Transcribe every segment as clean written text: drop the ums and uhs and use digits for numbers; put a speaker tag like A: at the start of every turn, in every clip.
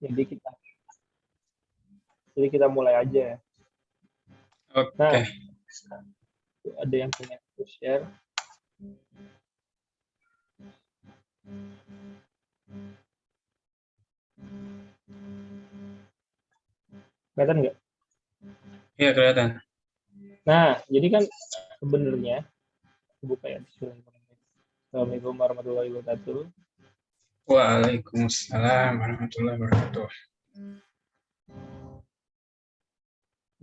A: Jadi kita mulai aja. Nah,
B: Oke.
A: ada yang punya share. Kelihatan nggak?
B: Iya, kelihatan.
A: Nah, jadi kan sebenarnya buka ya. Assalamualaikum warahmatullahi wabarakatuh.
B: Waalaikumsalam warahmatullahi wabarakatuh.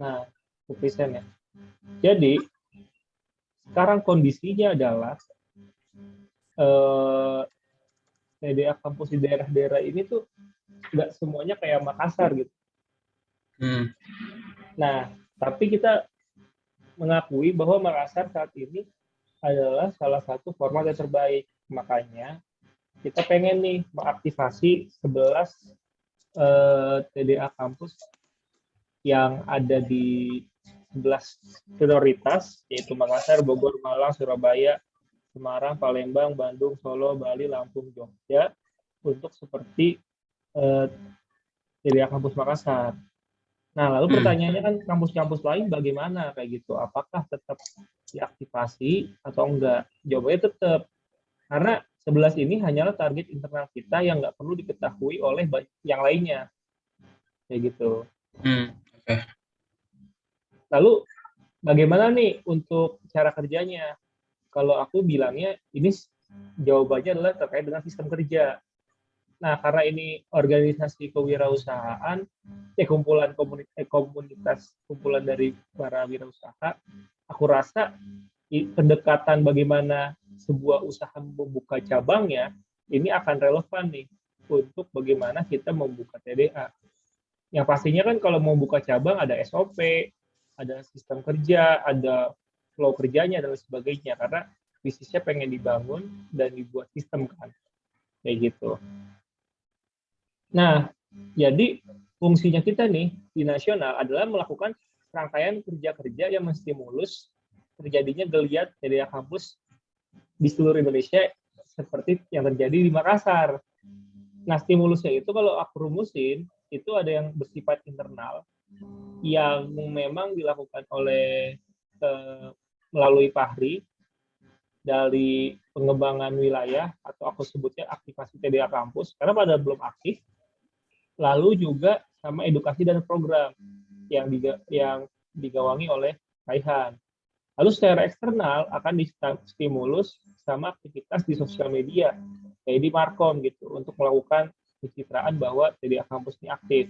A: Nah, present ya. Jadi sekarang kondisinya adalah TDA kampus di daerah-daerah ini tuh nggak semuanya kayak Makassar gitu. Nah, tapi kita mengakui bahwa Makassar saat ini adalah salah satu format yang terbaik. Makanya kita pengen nih mengaktifasi 11 TDA kampus yang ada di 11 prioritas, yaitu Makassar, Bogor, Malang, Surabaya, Semarang, Palembang, Bandung, Solo, Bali, Lampung, Jogja, untuk seperti TDA kampus Makassar. Nah, lalu pertanyaannya kan kampus-kampus lain bagaimana kayak gitu? Apakah tetap diaktifasi atau enggak? Jawabannya tetap. Karena 11 ini hanyalah target internal kita yang nggak perlu diketahui oleh yang lainnya. Kayak gitu.
B: Okay.
A: Lalu bagaimana nih untuk cara kerjanya? Kalau aku bilangnya ini jawabannya adalah terkait dengan sistem kerja. Nah, karena ini organisasi kewirausahaan, komunitas kumpulan dari para wirausaha, aku rasa pendekatan bagaimana sebuah usaha membuka cabangnya, ini akan relevan nih untuk bagaimana kita membuka TDA. Yang pastinya kan kalau mau buka cabang ada SOP, ada sistem kerja, ada flow kerjanya, dan sebagainya. Karena bisnisnya pengen dibangun dan dibuat sistem kan. Kayak gitu. Nah, jadi fungsinya kita nih di nasional adalah melakukan rangkaian kerja-kerja yang menstimulus terjadinya geliat TDA kampus di seluruh Indonesia seperti yang terjadi di Makassar. Nah, stimulusnya itu kalau aku rumusin, itu ada yang bersifat internal, yang memang dilakukan oleh melalui PAHRI, dari pengembangan wilayah, atau aku sebutnya aktivasi TDA kampus, karena pada belum aktif, lalu juga sama edukasi dan program yang digawangi oleh Kaihan. Lalu secara eksternal akan distimulus sama aktivitas di sosial media, kayak di Markom gitu, untuk melakukan pencitraan bahwa TDA kampus ini aktif.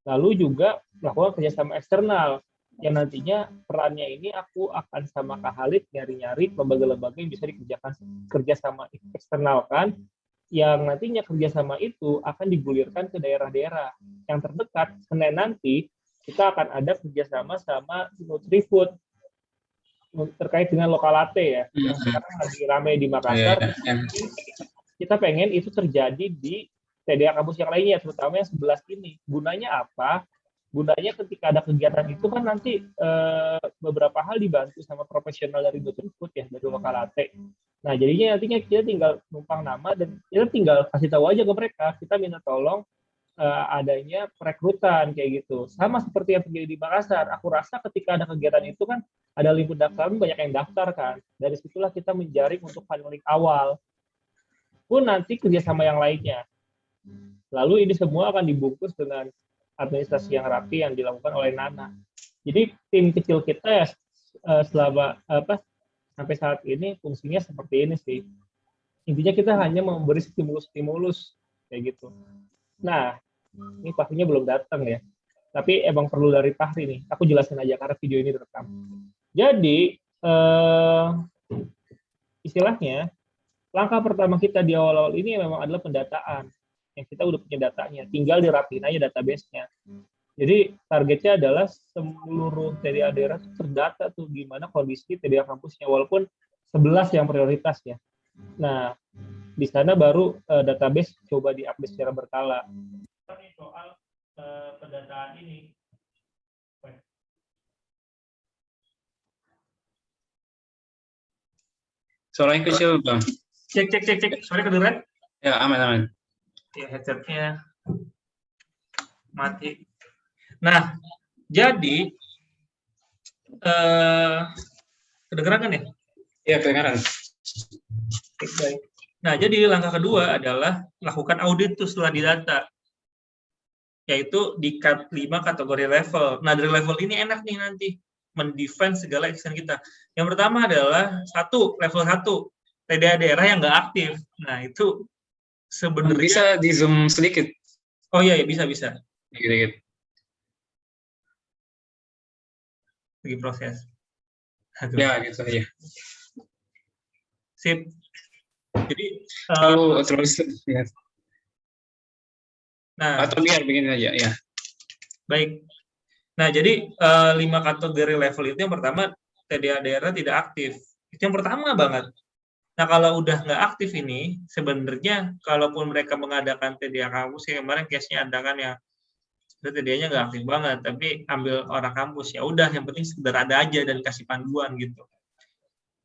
A: Lalu juga melakukan kerjasama eksternal, yang nantinya perannya ini aku akan sama Kak Halid nyari-nyari lembaga-lembaga yang bisa dikerjakan kerjasama eksternal kan, yang nantinya kerjasama itu akan digulirkan ke daerah-daerah yang terdekat. Senin nanti kita akan ada kerjasama sama Nutrifood terkait dengan Lokalate ya, yang sekarang lagi ramai di Makassar. Kita pengen itu terjadi di TDA kampus yang lainnya, terutama yang 11 ini. Gunanya apa? Gunanya ketika ada kegiatan itu kan nanti beberapa hal dibantu sama profesional dari Nutrifood ya, dari Lokalate. Nah, jadinya nantinya kita tinggal numpang nama dan kita tinggal kasih tahu aja ke mereka, kita minta tolong adanya perekrutan kayak gitu. Sama seperti yang terjadi di Makassar. Aku rasa ketika ada kegiatan itu kan ada link pendaftaran, banyak yang daftar kan. Dari situlah kita menjaring untuk funneling awal. Pun nanti kerjasama yang lainnya. Lalu ini semua akan dibungkus dengan administrasi yang rapi yang dilakukan oleh Nana. Jadi tim kecil kita ya selama sampai saat ini fungsinya seperti ini sih. Intinya kita hanya memberi stimulus-stimulus kayak gitu. Nah, ini pastinya belum datang ya. Tapi emang perlu dari Fahri nih. Aku jelasin aja karena video ini direkam. Jadi, istilahnya, langkah pertama kita di awal-awal ini memang adalah pendataan. Yang kita udah punya datanya. Tinggal dirapiin aja database-nya. Jadi, targetnya adalah seluruh TDA daerah terdata tuh gimana kondisi TDA kampusnya. Walaupun 11 yang prioritas ya. Nah, di sana baru database coba diupdate secara berkala. Soal pendataan ini.
B: Suaranya kecil, Bang.
A: Cek. Suara kedengeran?
B: Ya, aman.
A: Ya, headsetnya. Mati. Nah, jadi kedengeran kan ya?
B: Iya, kedengaran.
A: Baik. Nah, jadi langkah kedua adalah lakukan audit tuh setelah didata, yaitu di 5 kategori level. Nah, dari level ini enak nih nanti mendefine segala action kita. Yang pertama adalah level 1, TDA daerah yang nggak aktif. Nah, itu sebenarnya
B: Bisa di zoom sedikit.
A: oh iya, ya, bisa.
B: Dikit-dikit.
A: Lagi proses. Aduh.
B: Ya, gitu aja.
A: Sip. Jadi
B: Terus ya.
A: Nah,
B: Atau biar begini aja ya.
A: baik. Nah, jadi 5 kategori level itu yang pertama TDA daerah tidak aktif. Itu yang pertama banget. Nah, kalau udah nggak aktif ini, sebenarnya kalaupun mereka mengadakan TDA kampus, yang kemarin case-nya ada kan ya, TDA-nya nggak aktif banget, tapi ambil orang kampus, ya udah, yang penting sekedar ada aja dan kasih panduan gitu.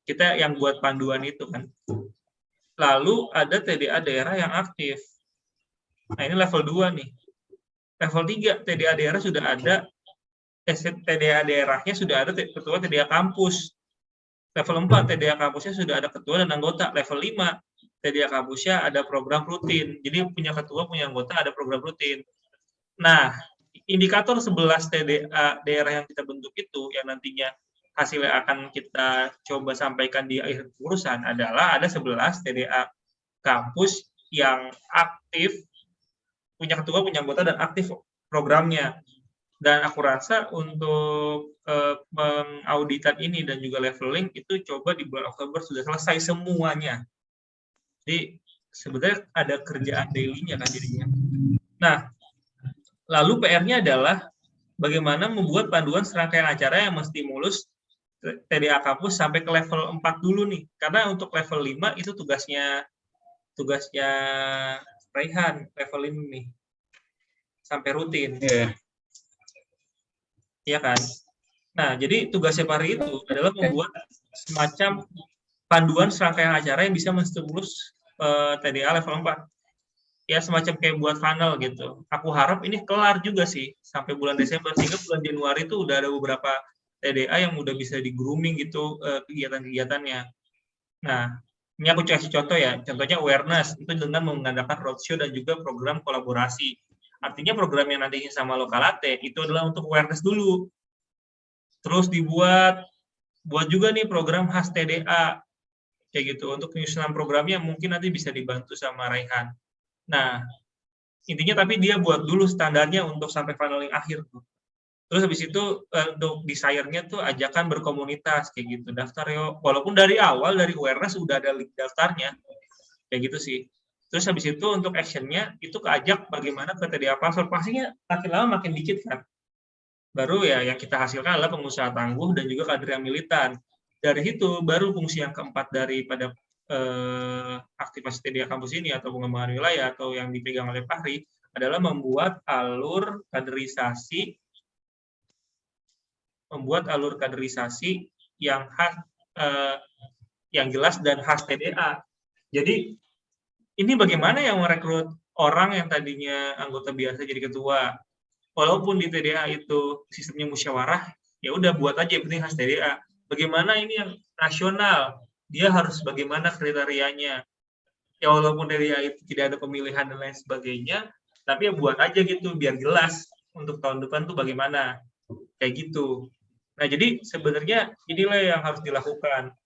A: Kita yang buat panduan itu kan. Lalu ada TDA daerah yang aktif. Nah, ini level 2 nih. Level 3, TDA daerah sudah ada, TDA daerahnya sudah ada ketua TDA kampus. Level 4, TDA kampusnya sudah ada ketua dan anggota. Level 5, TDA kampusnya ada program rutin. Jadi punya ketua, punya anggota, ada program rutin. Nah, indikator 11 TDA daerah yang kita bentuk itu, yang nantinya hasilnya akan kita coba sampaikan di akhir urusan adalah ada 11 TDA kampus yang aktif, punya ketua, punya anggota, dan aktif programnya. Dan aku rasa untuk pengauditan ini dan juga leveling itu coba di bulan Oktober sudah selesai semuanya. Jadi sebenarnya ada kerjaan daily-nya kan jadinya. Nah, lalu PR-nya adalah bagaimana membuat panduan serangkaian acara yang menstimulus TDA kampus sampai ke level 4 dulu nih. Karena untuk level 5 itu tugasnya Raihan, level ini nih. Sampai rutin. Iya kan? Nah, jadi tugasnya Pari itu adalah membuat semacam panduan serangkaian acara yang bisa menstimulus TDA level 4. Ya, semacam kayak buat funnel gitu. Aku harap ini kelar juga sih sampai bulan Desember, sehingga bulan Januari itu udah ada beberapa TDA yang udah bisa di-grooming gitu kegiatan-kegiatannya. Nah, ini aku kasih contoh ya. Contohnya awareness, itu dengan mengadakan roadshow dan juga program kolaborasi. Artinya program yang nantinya sama Lokalate itu adalah untuk awareness dulu. Terus buat juga nih program khas TDA kayak gitu. Untuk penyusunan programnya mungkin nanti bisa dibantu sama Raihan. Nah, intinya tapi dia buat dulu standarnya untuk sampai funneling akhir tuh. Terus habis itu untuk desire-nya tuh ajakan berkomunitas kayak gitu. Daftar yo, walaupun dari awal dari awareness udah ada link daftarnya. Kayak gitu sih. Terus habis itu untuk action-nya itu keajak bagaimana ke TDA password. Pastinya makin lama makin dikit kan. Baru ya yang kita hasilkan adalah pengusaha tangguh dan juga kader yang militan. Dari itu baru fungsi yang keempat daripada aktivasi TDA kampus ini atau pengembangan wilayah atau yang dipegang oleh Fahri adalah membuat alur kaderisasi yang khas, yang jelas dan khas TDA. Jadi ini bagaimana yang merekrut orang yang tadinya anggota biasa jadi ketua. Walaupun di TDA itu sistemnya musyawarah, ya udah buat aja yang penting khas TDA. Bagaimana ini yang nasional, dia harus bagaimana kriterianya. Ya walaupun TDA itu tidak ada pemilihan dan lain sebagainya, tapi ya buat aja gitu biar jelas untuk tahun depan tuh bagaimana. Kayak gitu. Nah, jadi sebenarnya inilah yang harus dilakukan.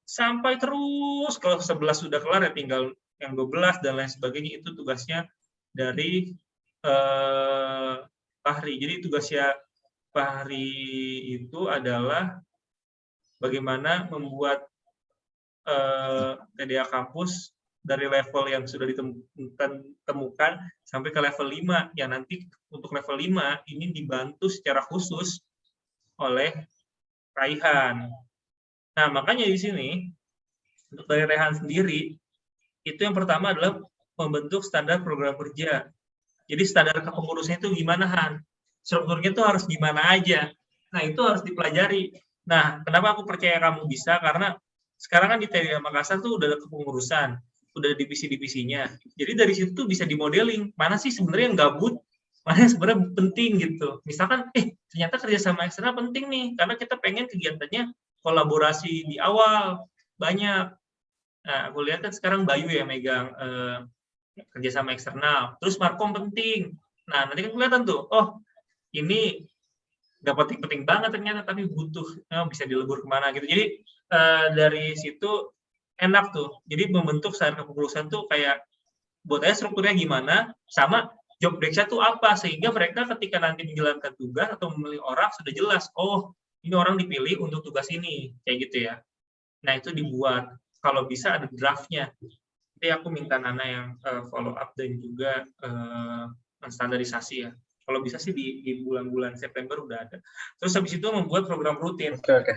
A: Sampai terus kalau 11 sudah kelar ya tinggal yang 12 dan lain sebagainya, itu tugasnya dari Fahri. Jadi tugasnya Fahri itu adalah bagaimana membuat TDA kampus dari level yang sudah ditemukan sampai ke level 5, yang nanti untuk level 5 ini dibantu secara khusus oleh Raihan. Nah, makanya di sini untuk dari Raihan sendiri itu yang pertama adalah membentuk standar program kerja. Jadi standar kepengurusan itu gimana, Han? Strukturnya itu harus gimana aja. Nah, itu harus dipelajari. Nah, kenapa aku percaya kamu bisa? Karena sekarang kan di TDA Makassar tuh udah ada kepengurusan, udah ada divisi-divisinya. Jadi dari situ tuh bisa dimodeling, mana sih sebenarnya yang gabut,
C: mana yang sebenarnya penting gitu. Misalkan, ternyata kerjasama eksternal penting nih, karena kita pengen kegiatannya kolaborasi di awal banyak. Nah, aku lihat kan sekarang Bayu ya megang kerjasama eksternal, terus Markom penting. Nah, nanti kan kelihatan tuh, oh ini nggak penting-penting banget ternyata, tapi butuh bisa dilebur kemana gitu. Jadi dari situ enak tuh. Jadi membentuk sadar kepengurusan tuh kayak buat aja strukturnya gimana, sama job desk-nya tuh apa, sehingga mereka ketika nanti menjalankan tugas atau memilih orang sudah jelas, oh ini orang dipilih untuk tugas ini, kayak gitu ya. Nah itu dibuat, kalau bisa ada draft-nya. Jadi aku minta Nana yang follow up dan juga menstandarisasi ya. Kalau bisa sih di bulan-bulan September udah ada. Terus habis itu membuat program rutin.
B: Oke.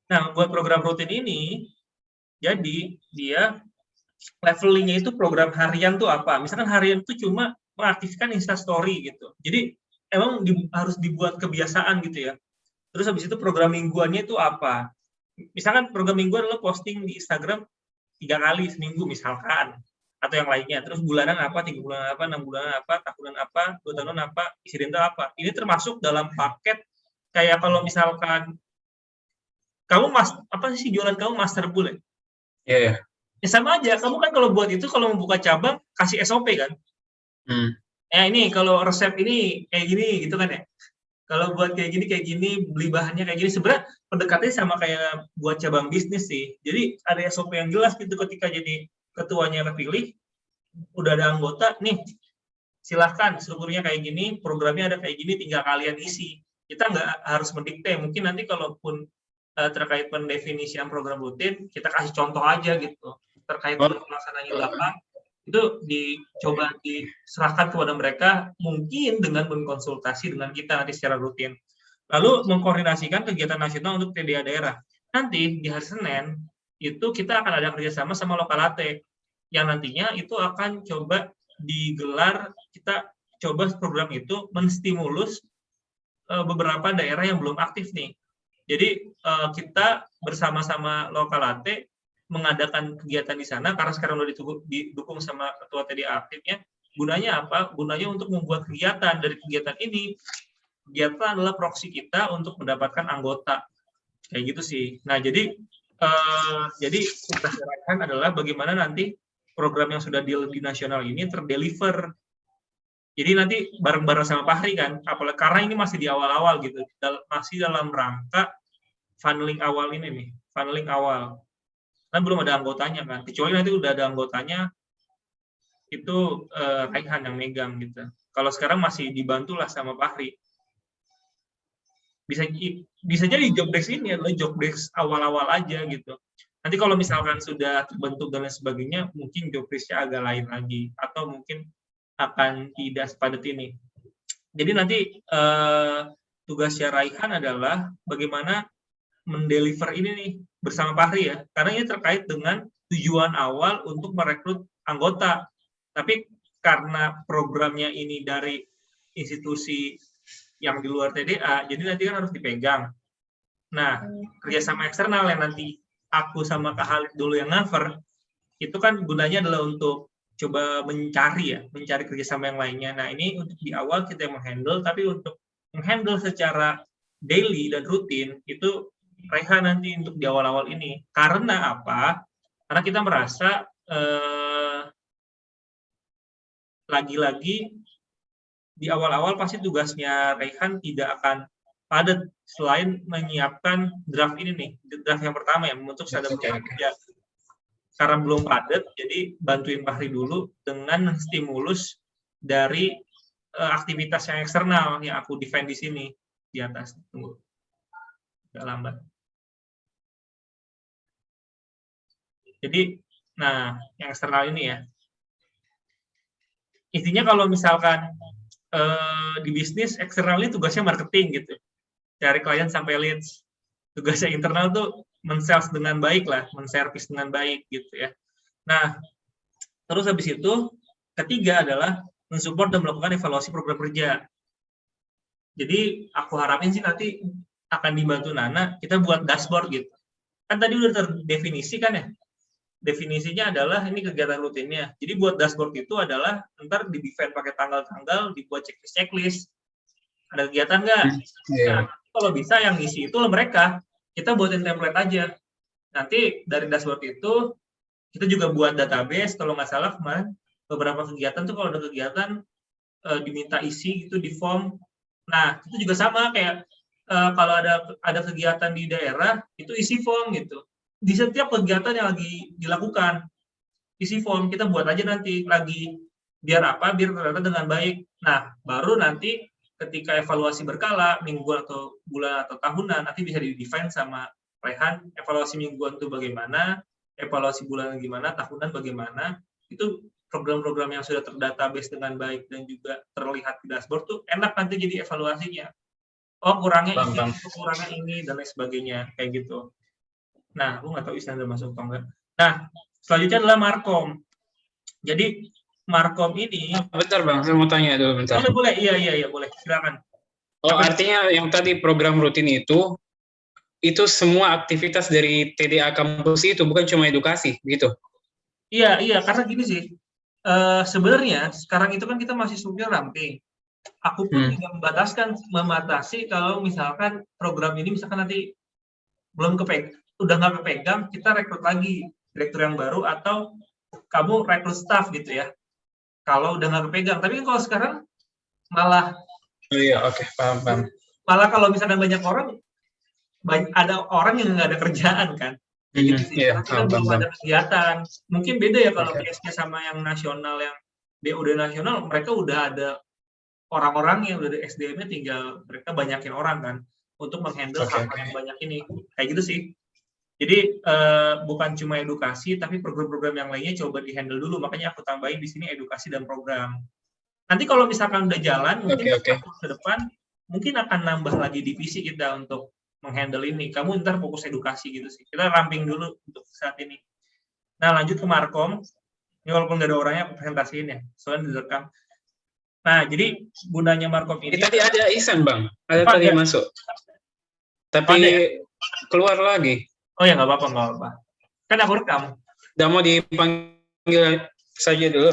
C: Nah, membuat program rutin ini, jadi dia levelingnya itu program harian tuh apa? Misalkan harian itu cuma mengaktifkan Instastory gitu. Jadi emang harus dibuat kebiasaan gitu ya. Terus habis itu program mingguannya itu apa? Misalkan program mingguan adalah posting di Instagram 3 kali seminggu misalkan, atau yang lainnya. Terus bulanan apa, 3 bulanan apa, 6 bulanan apa, tahunan apa, 2 tahunan apa, insidental apa. Ini termasuk dalam paket kayak kalau misalkan kamu apa sih jualan kamu Master Bull ya?
B: Iya.
C: Ya sama aja, kamu kan kalau buat itu kalau membuka cabang kasih SOP kan. Ini kalau resep ini kayak gini gitu kan ya. Kalau buat kayak gini, beli bahannya kayak gini. Sebenarnya pendekatannya sama kayak buat cabang bisnis sih. Jadi ada SOP yang jelas gitu ketika jadi ketuanya kepilih, udah ada anggota, nih silahkan strukturnya kayak gini, programnya ada kayak gini, tinggal kalian isi. Kita nggak harus mendikte. Mungkin nanti kalaupun terkait pendefinisian program rutin, kita kasih contoh aja gitu. Terkait dengan pelaksanaannya belakang, itu dicoba diserahkan kepada mereka, mungkin dengan berkonsultasi dengan kita nanti secara rutin. Lalu mengkoordinasikan kegiatan nasional untuk TDA daerah. Nanti di hari Senin, itu kita akan ada kerjasama sama Lokalate, yang nantinya itu akan coba digelar, kita coba program itu menstimulus beberapa daerah yang belum aktif nih. Jadi kita bersama-sama Lokalate mengadakan kegiatan di sana, karena sekarang sudah didukung sama ketua TDA aktifnya. Gunanya apa? Gunanya untuk membuat kegiatan. Dari kegiatan ini, kegiatan adalah proksi kita untuk mendapatkan anggota. Kayak gitu sih. Nah, jadi tugas Raihan adalah bagaimana nanti program yang sudah di nasional ini terdeliver. Jadi nanti bareng-bareng sama Fahri kan, apalagi karena ini masih di awal-awal gitu, masih dalam rangka funneling awal ini nih, funneling awal. Kan belum ada anggotanya kan, kecuali nanti udah ada anggotanya, itu Raihan yang megang gitu. Kalau sekarang masih dibantu lah sama Fahri. Bisa jadi job desk ini adalah job desk awal-awal aja gitu. Nanti kalau misalkan sudah terbentuk dan lain sebagainya, mungkin job desk-nya agak lain lagi, atau mungkin akan tidak sepadat ini. Jadi nanti tugasnya Raihan adalah bagaimana mendeliver ini nih bersama Fahri ya, karena ini terkait dengan tujuan awal untuk merekrut anggota. Tapi karena programnya ini dari institusi yang di luar TDA, jadi nanti kan harus dipegang. Nah, kerjasama eksternal yang nanti aku sama Kak Halid dulu yang cover, itu kan gunanya adalah untuk coba mencari kerjasama yang lainnya. Nah, ini untuk di awal kita yang menghandle, tapi untuk menghandle secara daily dan rutin, itu Raihan nanti untuk di awal-awal ini. Karena apa? Karena kita merasa lagi-lagi di awal-awal pasti tugasnya Raihan tidak akan padat selain menyiapkan draft ini nih, draft yang pertama ya, membentuk sadar kerja. Karena belum padat, jadi bantuin Fahri dulu dengan stimulus dari aktivitas yang eksternal yang aku define di sini di atas. Tunggu, agak lambat. Jadi, nah yang eksternal ini ya. Intinya kalau misalkan di bisnis eksternal ini tugasnya marketing gitu, cari klien sampai leads. Tugasnya internal tuh men-sales dengan baik lah, men-service dengan baik gitu ya. Nah, terus habis itu ketiga adalah mensupport dan melakukan evaluasi program kerja. Jadi aku harapin sih nanti akan dibantu Nana, kita buat dashboard gitu. Kan tadi udah terdefinisi kan ya, definisinya adalah ini kegiatan rutinnya. Jadi buat dashboard itu adalah ntar di-define pakai tanggal-tanggal, dibuat checklist. Ada kegiatan nggak?
B: Iya.
C: Nah, kalau bisa yang ngisi itu mereka. Kita buatin template aja. Nanti dari dashboard itu kita juga buat database. Kalau nggak salah kemarin beberapa kegiatan tuh kalau ada kegiatan diminta isi gitu di form. Nah itu juga sama kayak kalau ada kegiatan di daerah itu isi form gitu. Di setiap kegiatan yang lagi dilakukan isi form, kita buat aja nanti lagi biar apa? Biar ternyata dengan baik. Nah baru nanti ketika evaluasi berkala mingguan atau bulan atau tahunan nanti bisa di-define sama Rehan evaluasi mingguan itu bagaimana, evaluasi bulan gimana, tahunan bagaimana. Itu program-program yang sudah terdatabase dengan baik dan juga terlihat di dashboard tuh enak nanti jadi evaluasinya. Oh kurangnya ini, kurangnya ini dan lain sebagainya kayak gitu. Nah, aku nggak tahu Isan udah masuk atau enggak. Nah, selanjutnya adalah Markom. Jadi Markom ini.
B: Bentar Bang, saya mau tanya dulu bentar.
C: Boleh, iya, boleh, silakan.
B: Oh, artinya yang tadi program rutin itu semua aktivitas dari TDA kampus itu bukan cuma edukasi, gitu?
C: Iya, karena gini sih. Sebenarnya sekarang itu kan kita masih struktur ramping. Aku pun tidak membatasi kalau misalkan program ini misalkan nanti udah nggak kepegang, kita rekrut lagi direktur yang baru atau kamu rekrut staff gitu ya. Kalau udah nggak kepegang, tapi kalau sekarang malah.
B: Oh iya, oke, paham.
C: Malah kalau misalkan banyak orang, ada orang yang nggak ada kerjaan kan. Gitu sih.
B: Iya,
C: Kita belum ada kegiatan. Mungkin beda ya kalau PS-nya sama yang nasional, yang BUD nasional, mereka udah ada orang-orang yang udah ada SDM-nya, tinggal mereka banyakin orang kan untuk menghandle hal yang banyak ini. Kayak gitu sih. Jadi bukan cuma edukasi, tapi program-program yang lainnya coba di-handle dulu. Makanya aku tambahin di sini edukasi dan program. Nanti kalau misalkan udah jalan, mungkin ke depan mungkin akan nambah lagi divisi kita untuk menghandle ini. Kamu ntar fokus edukasi gitu sih. Kita ramping dulu untuk saat ini. Nah, lanjut ke Markom. Ini walaupun nggak ada orangnya, aku presentasiin ya. Soalnya direkam. Nah, jadi gunanya Markom ini.
B: Tadi ada Ihsan, Bang. Ada tadi masuk. Tapi keluar lagi.
C: Oh ya, nggak apa-apa. Kan aku rekam.
B: Udah mau dipanggil saja dulu.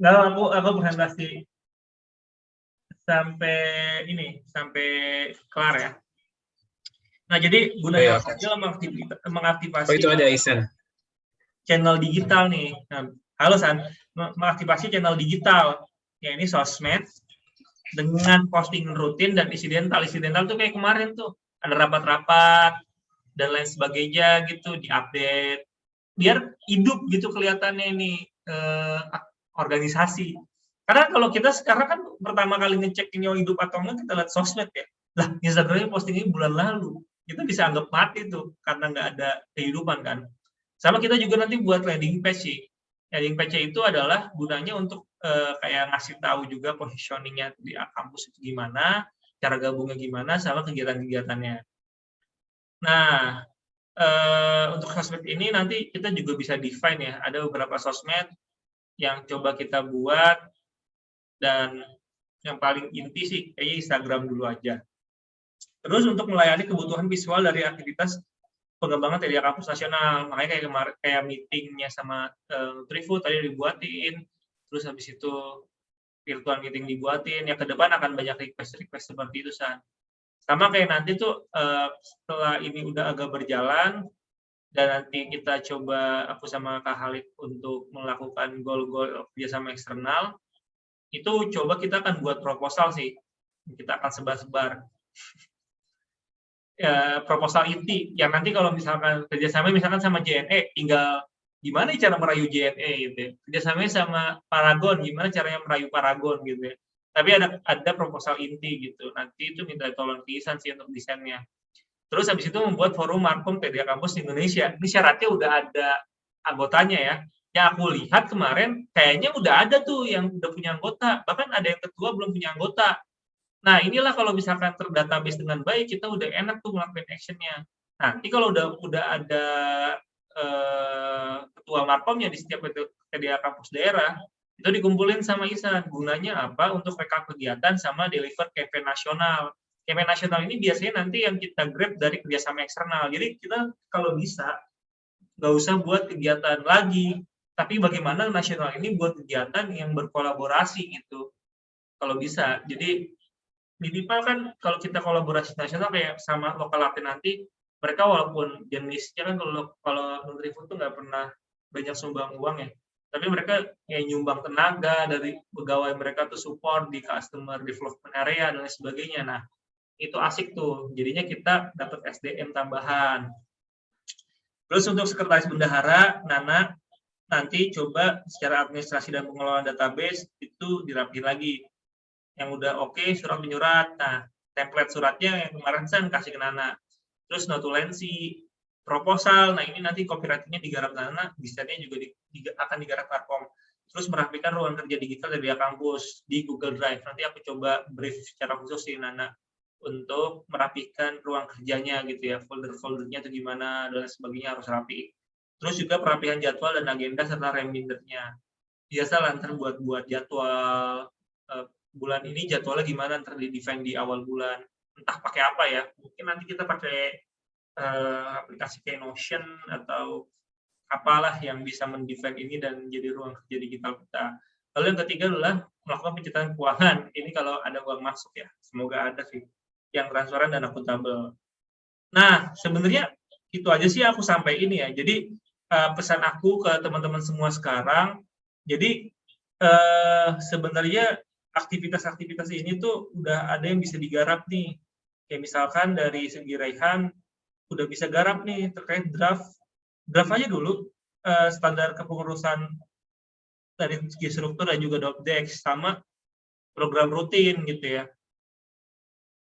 C: Aku presentasi sampai kelar ya. Nah, jadi gunanya adalah mengaktifasi.
B: Oh, itu ada Ihsan.
C: Channel digital nih. Nah, halo San, mengaktifasi channel digital. Ya ini sosmed dengan posting rutin dan insidental. Insidental tuh kayak kemarin tuh ada rapat-rapat dan lain sebagainya gitu, diupdate biar hidup gitu kelihatannya ini organisasi. Karena kalau kita sekarang kan pertama kali ngecek ini hidup atau enggak, kita lihat sosmed ya. Lah, Instagramnya postingnya bulan lalu. Kita bisa anggap mati tuh karena nggak ada kehidupan kan. Sama kita juga nanti buat landing page sih. Landing page itu adalah gunanya untuk kayak ngasih tahu juga positioningnya di kampus itu gimana, cara gabungnya gimana, sama kegiatan-kegiatannya. Nah, untuk sosmed ini nanti kita juga bisa define ya. Ada beberapa sosmed yang coba kita buat, dan yang paling inti sih kayaknya Instagram dulu aja. Terus untuk melayani kebutuhan visual dari aktivitas pengembangan TDA kampus nasional, makanya kayak meetingnya sama Trifu tadi dibuatin, terus habis itu virtual meeting dibuatin, ya ke depan akan banyak request seperti itu San. Sama kayak nanti tuh setelah ini udah agak berjalan dan nanti kita coba aku sama Kak Halid untuk melakukan goal-goal kerjasama eksternal, itu coba kita akan buat proposal sih, kita akan sebar-sebar proposal inti yang nanti kalau misalkan kerjasama misalkan sama JNE, tinggal gimana cara merayu JNE gitu ya. Kerjasama sama Paragon, gimana caranya merayu Paragon gitu ya. Tapi ada proposal inti gitu. Nanti itu minta tolong Ihsan sih untuk desainnya. Terus habis itu membuat forum Markom TDA Kampus Indonesia. Ini syaratnya udah ada anggotanya ya. Yang aku lihat kemarin kayaknya udah ada tuh yang udah punya anggota. Bahkan ada yang ketua belum punya anggota. Nah, inilah kalau misalkan terdatabase dengan baik, kita udah enak tuh ngelakuin action-nya. Nanti kalau udah ada ketua Markomnya di setiap TDA kampus daerah, itu dikumpulin sama Ihsan. Gunanya apa? Untuk rekap kegiatan sama deliver campaign nasional. KPN nasional ini biasanya nanti yang kita grab dari kerjasama eksternal. Jadi kita kalau bisa nggak usah buat kegiatan lagi, tapi bagaimana nasional ini buat kegiatan yang berkolaborasi gitu, kalau bisa. Jadi minimal kan kalau kita kolaborasi nasional kayak sama lokal latte nanti, mereka walaupun jenisnya kan kalau Nutrifood tuh nggak pernah banyak sumbang uang ya, tapi mereka kayak nyumbang tenaga dari pegawai mereka tuh support di customer development area dan lain sebagainya. Nah, itu asik tuh, jadinya kita dapat SDM tambahan. Terus untuk sekretaris bendahara, Nana, nanti coba secara administrasi dan pengelolaan database itu dirapiin lagi. Yang udah oke, surat menyurat. Nah, template suratnya yang kemarin saya kasih ke Nana. Terus notulensi, proposal. Nah, ini nanti copywriting-nya digarap Nana, desainnya juga akan digarap Markom. Terus merapikan ruang kerja digital dari kampus di Google Drive. Nanti aku coba brief secara khusus sih Nana untuk merapikan ruang kerjanya gitu ya, folder-foldernya itu gimana dan sebagainya harus rapi. Terus juga perapian jadwal dan agenda serta remindernya. Biasalah ntar buat jadwal bulan ini jadwalnya gimana ntar di-define di awal bulan. Entah pakai apa ya, mungkin nanti kita pakai aplikasi kayak Notion atau apalah yang bisa mendefine ini dan jadi ruang kerja digital kita. Lalu yang ketiga adalah melakukan pencatatan keuangan. Ini kalau ada uang masuk ya, semoga ada sih, yang transparan dan akuntabel. Nah, sebenarnya itu aja sih aku sampaikan ya. Jadi pesan aku ke teman-teman semua sekarang, jadi sebenarnya aktivitas-aktivitas ini tuh udah ada yang bisa digarap nih. Kayak misalkan dari segi Raihan udah bisa garap nih terkait draft aja dulu standar kepengurusan dari segi struktur dan juga Dopdex sama program rutin gitu ya.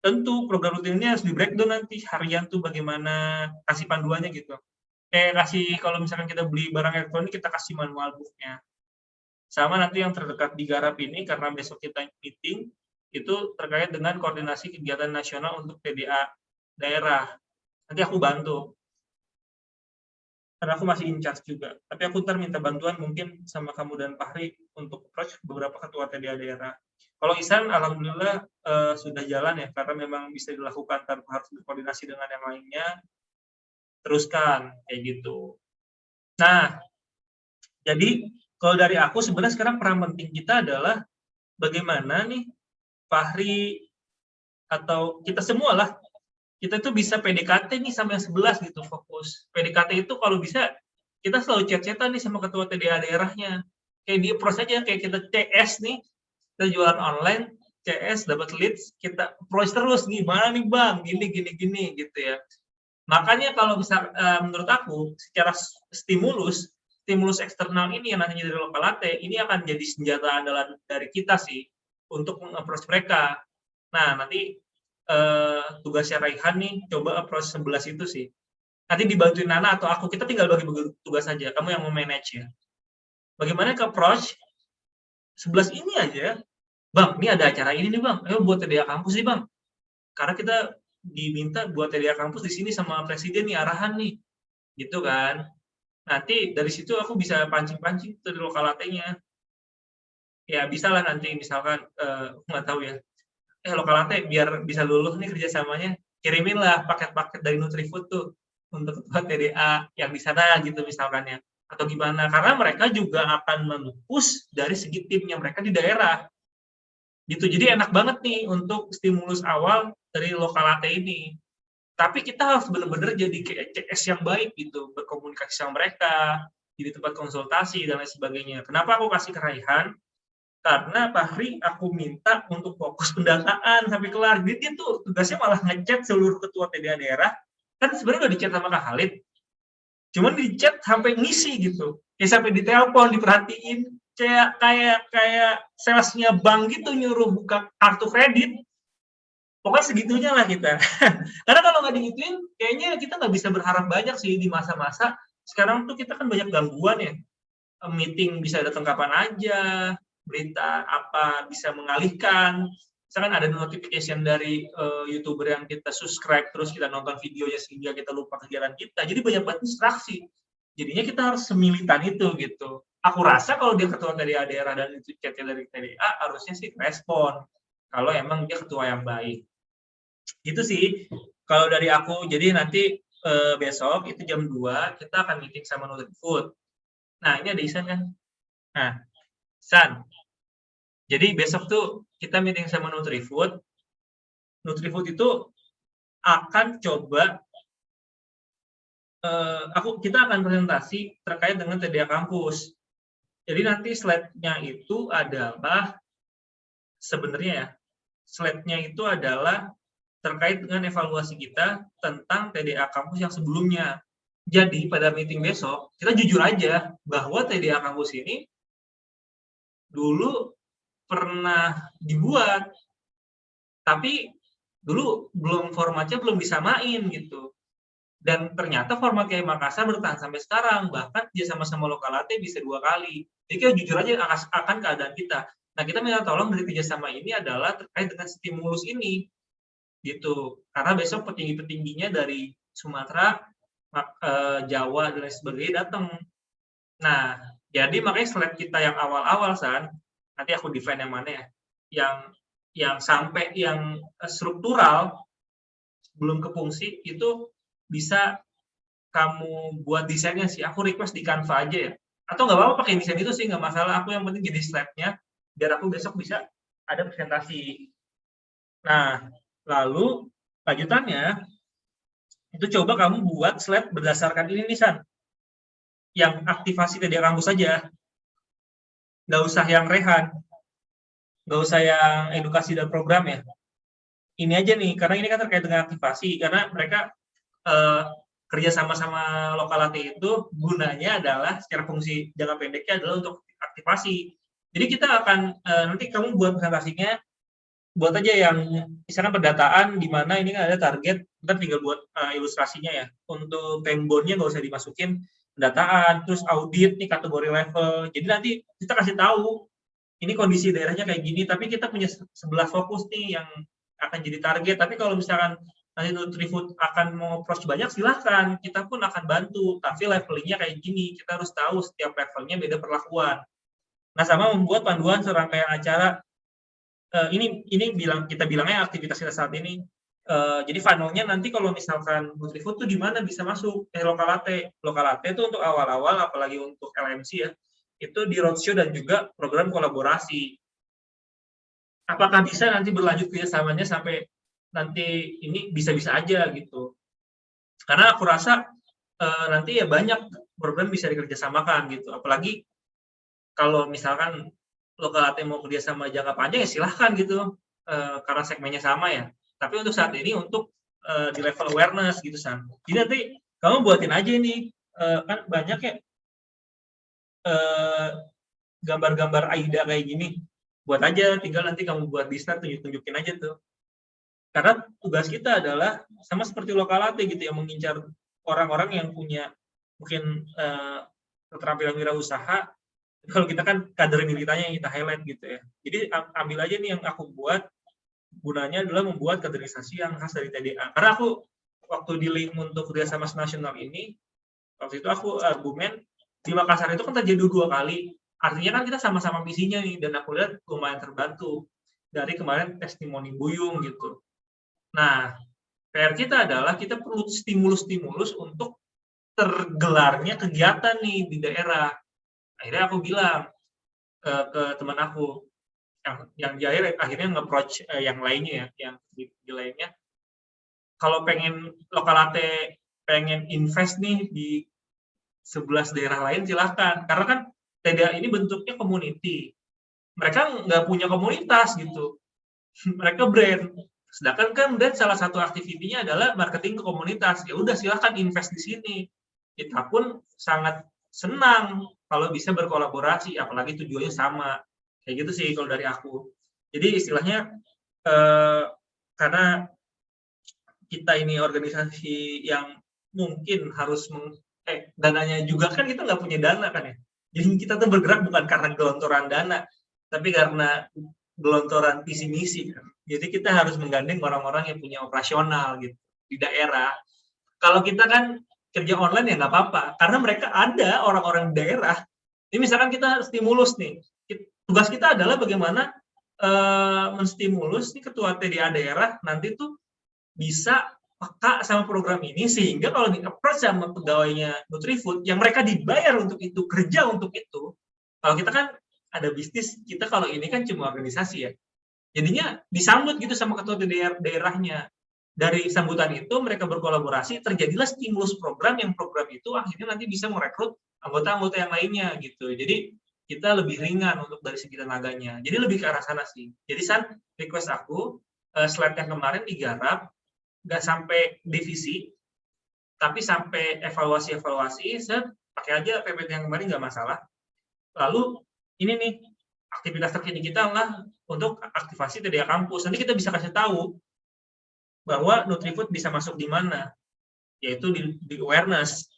C: Tentu program rutin ini harus di breakdown nanti harian tuh bagaimana, kasih panduannya gitu. Kayak kasih kalau misalkan kita beli barang elektronik kita kasih manual book-nya. Sama nanti yang terdekat digarap ini karena besok kita meeting itu terkait dengan koordinasi kegiatan nasional untuk TDA daerah. Nanti aku bantu. Karena aku masih in charge juga. Tapi aku ntar minta bantuan mungkin sama kamu dan Fahri untuk approach beberapa ketua TDA daerah. Kalau Ihsan, alhamdulillah sudah jalan ya, karena memang bisa dilakukan tanpa harus berkoordinasi dengan yang lainnya. Teruskan, kayak gitu. Nah, jadi kalau dari aku sebenarnya sekarang peran penting kita adalah bagaimana nih Fahri atau kita semua lah, kita tuh bisa PDKT nih sama yang 11 gitu, fokus. PDKT itu kalau bisa kita selalu chat-chatan nih sama ketua TDA daerahnya. Kayak di approach aja, kayak kita CS nih, kita jualan online, CS dapat leads, kita approach terus gimana nih Bang, gini gitu ya. Makanya kalau bisa menurut aku secara stimulus eksternal ini yang nantinya dari lokal latte ini akan jadi senjata andalan dari kita sih untuk meng-approach mereka. Nah, nanti tugasnya Raihan nih coba approach 11 itu sih. Nanti dibantuin Nana atau aku, kita tinggal bagi tugas aja, kamu yang mau manage ya. Bagaimana ke approach 11 ini aja, Bang, ini ada acara ini nih Bang, ayo buat TDA kampus nih Bang. Karena kita diminta buat TDA kampus di sini sama presiden nih arahan nih. Gitu kan. Nanti dari situ aku bisa pancing-pancing dari lokal latte-nya. Ya bisa lah nanti misalkan nggak tahu ya. Lokal latte biar bisa luluh nih kerjasamanya, kirimin lah paket-paket dari Nutrifood tuh untuk ketua TDA yang di sana gitu misalkan ya. Atau gimana, karena mereka juga akan mempush dari segi timnya mereka di daerah. Gitu. Jadi enak banget nih untuk stimulus awal dari lokal latte ini. Tapi kita harus benar-benar jadi kayak CS yang baik gitu, berkomunikasi sama mereka, jadi tempat konsultasi dan lain sebagainya. Kenapa aku kasih ke Raihan? Karena Fahri aku minta untuk fokus pendataan sampai kelar. Jadi dia tuh tugasnya malah ngechat seluruh ketua TDA daerah. Kan sebenarnya udah dicat sama Kak Khalid. Cuman dicat sampai ngisi gitu. Kayak sampai ditelepon, diperhatiin. Kayak salesnya bank gitu nyuruh buka kartu kredit. Pokoknya segitunya lah kita. Karena kalau nggak digituin, kayaknya kita nggak bisa berharap banyak sih di masa-masa. Sekarang tuh kita kan banyak gangguan ya. Meeting bisa datang kapan aja, berita apa bisa mengalihkan. Misalkan ada notification dari YouTuber yang kita subscribe, terus kita nonton videonya sehingga kita lupa kegiatan kita. Jadi banyak banget distraksi. Jadinya kita harus semilitan itu gitu. Aku rasa kalau dia ketua TDA daerah dan itu chatnya dari TDA, harusnya sih respon. Kalau emang dia ketua yang baik. Gitu sih kalau dari aku. Jadi nanti besok itu jam 2 kita akan meeting sama Nutrifood. Nah, ini ada Ihsan kan? Nah, San. Jadi besok tuh kita meeting sama Nutrifood. Nutrifood itu akan coba kita akan presentasi terkait dengan TDA kampus. Jadi nanti slide-nya itu adalah sebenarnya ya, slide-nya itu adalah terkait dengan evaluasi kita tentang TDA kampus yang sebelumnya. Jadi pada meeting besok, kita jujur aja bahwa TDA kampus ini dulu pernah dibuat, tapi dulu formatnya belum disamain gitu. Dan ternyata format KI Makassar bertahan sampai sekarang, bahkan dia sama-sama Lokalate bisa 2 kali. Jadi kita jujur aja akan keadaan kita. Nah, kita minta tolong dari kerjasama ini adalah terkait dengan stimulus ini, gitu. Karena besok petinggi-petingginya dari Sumatera, Jawa, dan lain sebagainya datang. Nah, jadi makanya slide kita yang awal-awal, San, nanti aku define yang mana ya, yang sampai yang struktural, belum ke fungsi, itu bisa kamu buat desainnya sih. Aku request di Canva aja ya. Atau nggak apa-apa pakai desain itu sih, nggak masalah. Aku yang penting jadi slide-nya, biar aku besok bisa ada presentasi. Nah, lalu lanjutannya, itu coba kamu buat slide berdasarkan ini nih, San. Yang aktivasi TDA kampus saja. Nggak usah yang rehan. Nggak usah yang edukasi dan program ya. Ini aja nih, karena ini kan terkait dengan aktivasi. Karena mereka kerja sama-sama Lokalate itu gunanya adalah secara fungsi jangka pendeknya adalah untuk aktivasi. Jadi kita akan nanti kamu buat presentasinya, buat aja yang misalkan pendataan di mana ini kan ada target, kita tinggal buat ilustrasinya ya. Untuk time-bound-nya nggak usah dimasukin pendataan, terus audit nih kategori level. Jadi nanti kita kasih tahu ini kondisi daerahnya kayak gini, tapi kita punya 11 fokus nih yang akan jadi target. Tapi kalau misalkan nanti Nutrifood akan mau approach banyak, silahkan, kita pun akan bantu, tapi levelingnya kayak gini, kita harus tahu setiap levelnya beda perlakuan. Nah, sama membuat panduan serangkaian acara, ini kita bilangnya aktivitas kita saat ini. Jadi funnel-nya nanti kalau misalkan Nutrifood tuh di mana bisa masuk Lokalate. Lokalate itu untuk awal-awal, apalagi untuk LMC ya, itu di roadshow dan juga program kolaborasi. Apakah bisa nanti berlanjut kerjasamanya sampai nanti ini bisa-bisa aja gitu. Karena aku rasa nanti ya banyak program bisa dikerjasamakan gitu. Apalagi kalau misalkan Lokalate mau kerjasama jangka panjang ya silahkan gitu. Karena segmennya sama ya. Tapi untuk saat ini untuk di level awareness gitu, San. Jadi nanti kamu buatin aja ini. Kan banyak ya gambar-gambar AIDA kayak gini. Buat aja, tinggal nanti kamu buat di start, tunjukin aja tuh. Karena tugas kita adalah sama seperti Lokalate gitu, yang mengincar orang-orang yang punya mungkin keterampilan wirausaha. Kalau kita kan kader militannya yang kita highlight gitu ya. Jadi ambil aja nih yang aku buat, gunanya adalah membuat kaderisasi yang khas dari TDA. Karena aku waktu di link untuk kerjasama nasional ini, waktu itu aku argumen di Makassar itu kan terjadi 2 kali. Artinya kan kita sama-sama misinya nih, dan aku lihat lumayan terbantu dari kemarin testimoni Buyung gitu. Nah, PR kita adalah kita perlu stimulus-stimulus untuk tergelarnya kegiatan nih di daerah. Akhirnya aku bilang ke teman aku yang di akhirnya nge-approach yang lainnya ya, yang di lainnya. Kalau pengen Lokalate pengen invest nih di 11 daerah lain silahkan. Karena kan TDA ini bentuknya community. Mereka nggak punya komunitas gitu. Mereka brand. Sedangkan kan brand salah satu aktivitinya adalah marketing ke komunitas. Ya udah silahkan invest di sini. Kita pun sangat senang kalau bisa berkolaborasi, apalagi tujuannya sama. Kayak gitu sih kalau dari aku. Jadi istilahnya karena kita ini organisasi yang mungkin harus dananya juga kan kita nggak punya dana kan ya. Jadi kita tuh bergerak bukan karena gelontoran dana, tapi karena gelontoran visi misi kan. Jadi kita harus menggandeng orang-orang yang punya operasional gitu di daerah. Kalau kita kan kerja online ya nggak apa-apa, karena mereka ada orang-orang di daerah. Ini misalkan kita stimulus nih, tugas kita adalah bagaimana menstimulus nih ketua TDA daerah nanti tuh bisa peka sama program ini, sehingga kalau di-approach sama pegawainya Nutrifood, yang mereka dibayar untuk itu, kerja untuk itu, kalau kita kan ada bisnis, kita kalau ini kan cuma organisasi ya, jadinya disambut gitu sama ketua daerahnya. Dari sambutan itu mereka berkolaborasi, terjadilah stimulus program, yang program itu akhirnya nanti bisa merekrut anggota-anggota yang lainnya gitu. Jadi kita lebih ringan untuk dari segi tenaganya. Jadi lebih ke arah sana sih. Jadi San, request aku, slide yang kemarin digarap, nggak sampai divisi, tapi sampai evaluasi-evaluasi, pakai aja PPT yang kemarin nggak masalah. Lalu ini nih, aktivitas terkini kita adalah untuk aktivasi TDA kampus. Nanti kita bisa kasih tahu bahwa Nutrifood bisa masuk di mana, yaitu di awareness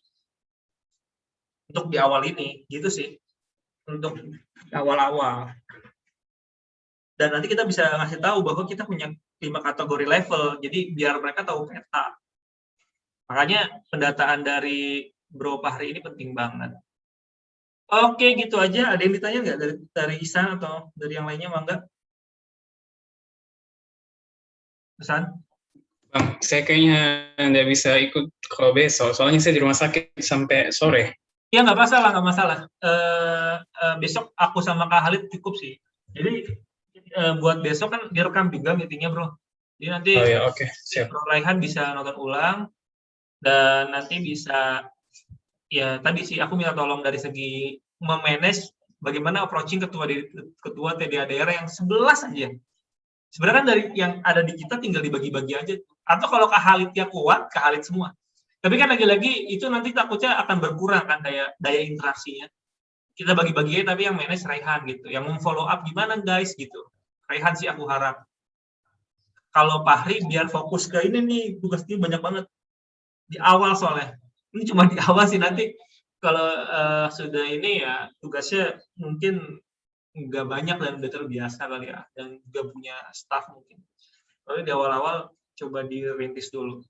C: untuk di awal ini, gitu sih, untuk awal-awal. Dan nanti kita bisa ngasih tahu bahwa kita punya 5 kategori level, jadi biar mereka tahu peta. Makanya pendataan dari Bro Fahri ini penting banget. Oke, gitu aja. Ada yang ditanya nggak dari Isan atau dari yang lainnya, Mangga? Isan?
B: Bang, saya kayaknya nggak bisa ikut kalau besok, soalnya saya di rumah sakit sampai sore.
C: Ya, nggak masalah. Besok aku sama Kak Halid cukup sih. Jadi buat besok kan direkam juga meetingnya, Bro. Jadi nanti
B: siap.
C: Bro Raihan bisa nonton ulang, dan nanti bisa, ya tadi sih aku minta tolong dari segi memanage bagaimana approaching ketua TDA daerah yang 11 aja. Sebenarnya kan dari yang ada di kita tinggal dibagi-bagi aja. Atau kalau Kak Halidnya kuat, Kak Halid semua. Tapi kan lagi-lagi itu nanti takutnya akan berkurang kan daya interaksinya. Kita bagi-bagi aja, tapi yang manage Raihan gitu. Yang memfollow up gimana guys gitu. Raihan sih aku harap. Kalau Fahri biar fokus ke ini nih, tugasnya banyak banget. Di awal soalnya. Ini cuma di awal sih, nanti kalau sudah ini ya tugasnya mungkin nggak banyak dan udah terbiasa kali ya, dan juga punya staff mungkin. Tapi di awal-awal coba dirintis dulu.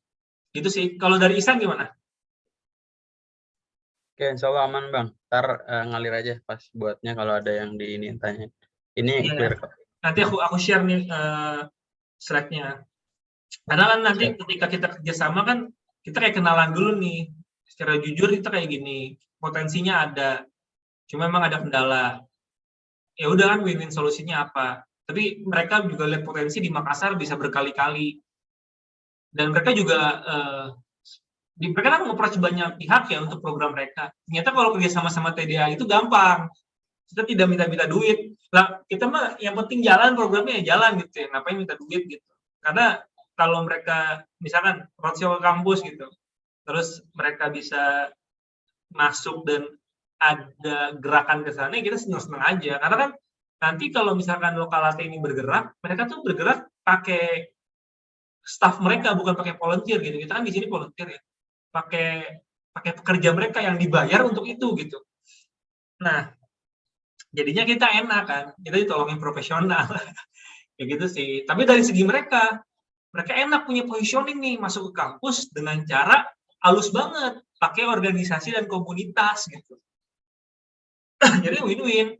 C: Gitu sih. Kalau dari Isan gimana?
D: Oke, insya Allah aman Bang. Ntar ngalir aja pas buatnya kalau ada yang di ini tanya. Ini clear kok.
C: Nanti aku share nih slide-nya. Karena kan nanti ketika kita kerjasama kan kita kayak kenalan dulu nih. Secara jujur kita kayak gini, potensinya ada. Cuma memang ada kendala. Ya udah kan, win-win solusinya apa? Tapi mereka juga lihat potensi di Makassar bisa berkali-kali. Dan mereka juga mereka kan nge-approach banyak pihak ya untuk program mereka. Ternyata kalau kerja sama-sama TDA itu gampang. Kita tidak minta-minta duit. Lah, kita mah yang penting jalan, programnya ya jalan gitu ya. Ngapain minta duit gitu. Karena kalau mereka misalkan roadshow ke kampus gitu, terus mereka bisa masuk dan ada gerakan ke sana, kita senang-senang aja. Karena kan nanti kalau misalkan Lokalate ini bergerak, mereka tuh bergerak pakai staff mereka, bukan pakai volunteer gitu. Kita kan di sini volunteer ya. Pakai pekerja mereka yang dibayar untuk itu gitu. Nah, jadinya kita enak kan, kita ditolongin profesional. Kayak gitu sih. Tapi dari segi mereka enak punya positioning nih, masuk ke kampus dengan cara halus banget, pakai organisasi dan komunitas gitu. Jadi win-win.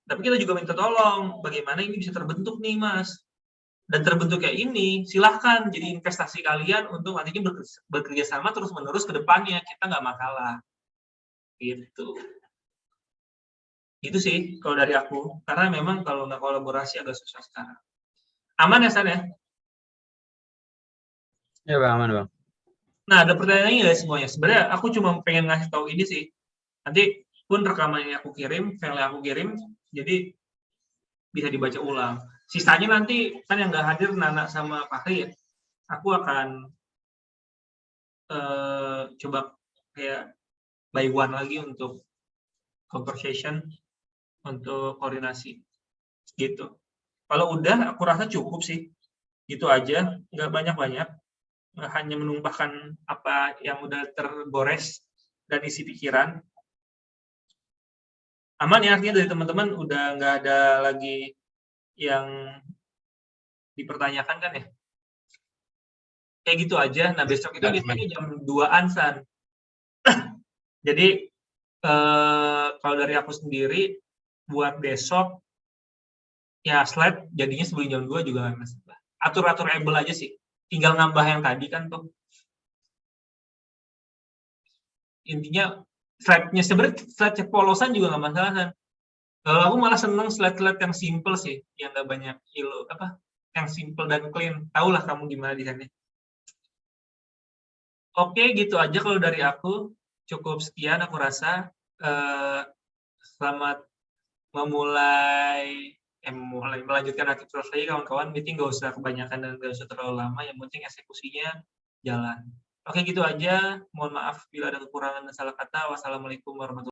C: Tapi kita juga minta tolong, bagaimana ini bisa terbentuk nih Mas. Dan terbentuk kayak ini, silahkan jadi investasi kalian untuk nantinya bekerja sama terus-menerus ke depannya. Kita nggak masalah. Gitu. Itu sih kalau dari aku. Karena memang kalau nggak kolaborasi agak susah sekarang. Aman ya, San ya?
D: Ya Bang, aman Bang.
C: Nah, ada pertanyaannya nggak semuanya? Sebenarnya aku cuma pengen ngasih tahu ini sih. Nanti pun rekaman yang aku kirim, file yang aku kirim, jadi bisa dibaca ulang. Sisanya nanti, kan yang nggak hadir Nana sama Fahri ya, aku akan coba kayak by one lagi untuk conversation, untuk koordinasi. Gitu. Kalau udah, aku rasa cukup sih. Gitu aja, nggak banyak-banyak. Hanya menumpahkan apa yang udah tergores dan isi pikiran. Aman ya, artinya dari teman-teman udah nggak ada lagi yang dipertanyakan kan ya? Kayak gitu aja. Nah, besok itu biasanya jam 2-an, San. Jadi, kalau dari aku sendiri, buat besok, ya slide jadinya sebelum jam 2 juga nggak masalah. Atur-aturable aja sih. tinggal nambah yang tadi kan tuh. Intinya slide-nya sebenarnya slide polosan juga nggak masalah kan. Kalau aku malah seneng slide-slide yang simple sih, yang nggak banyak yang simple dan clean. Tahulah kamu gimana desainnya. Oke, gitu aja kalau dari aku. Cukup sekian aku rasa. Selamat melanjutkan aktivitas lagi kawan-kawan. Meeting nggak usah kebanyakan dan nggak usah terlalu lama. Yang penting eksekusinya jalan. Oke, gitu aja. Mohon maaf bila ada kekurangan dan salah kata. Wassalamualaikum warahmatullahi wabarakatuh.